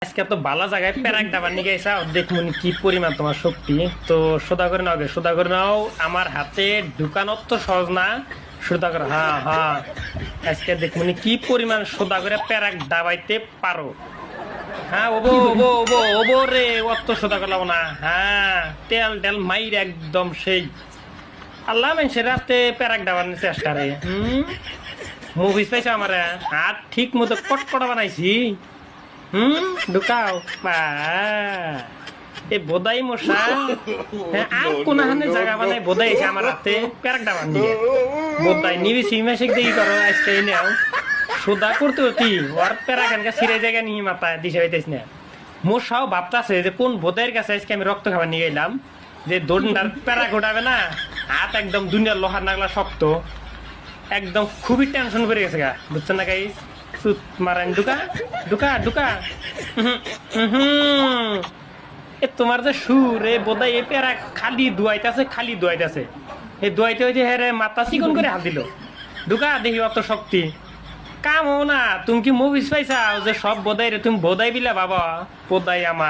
আজকে তো বালা জায়গায় প্যারাক ডাবার নিয়ে গেছা দেখুন কি পরিমাণ তোমার শক্তি। তো সোদা করে নাও, সোদা করে নাও। আমার হাতে ঢুকানো তো সহজ না, সোদা করে। হ্যাঁ হ্যাঁ, আজকে দেখুন কি পরিমাণ সোদা করে প্যারাক ডাবাইতে পারো। হ্যাঁ ওবো ওবো ওবো ওবো রে, অত সোদা করলাম না। হ্যাঁ, তেল টেল মাইর একদম সেই আল্লাহ মানুষের রাতে প্যারাক ডাবার চেষ্টা রে। মুভিস পাইছো আমার হাত ঠিক মতো কটকটা বানাইছি। ঢুকাও বা এ বোদাই মশা। হ্যাঁ, আর কোন হানে জায়গা বানাই বোদাইছে আমার হাতে প্যারাক ডাবার নিয়ে। বোদাই নিবি সিমেশিক দেখি করো আজকে নেও সোদা করতে হতি ওর প্যারাকানকে সিরে জায়গা নিয়ে মাথায় দিশে হইতেছ না। মশাও ভাবতেছে যে কোন বোদাইয়ের কাছে আজকে আমি রক্ত খাবার নিয়ে গেলাম, যে দোনটার প্যারা ঘোটাবে না। হাত একদম দুনিয়ার লোহার নাগলা শক্ত, একদম খুবই টেনশন করে গেছে গা, বুঝছেন না গাইস? সুত মারেন ঢুকা ঢুকা ঢুকা। এ তোমার যে সুর এ বোধহয় এ পেরা খালি দুয়াইতেছে, খালি দুয়াইতেছে। এই দুয়াইতে হয়েছে হ্যাঁ রে, মাথা চিকন করে হাত দিল। ঢুকা দেখি অত শক্তি কাম হো না। তুমি কি মুভিস পাইছাও যে সব বোধাই রে তুমি বোধাই বিলা বাবা? বোধাই আমার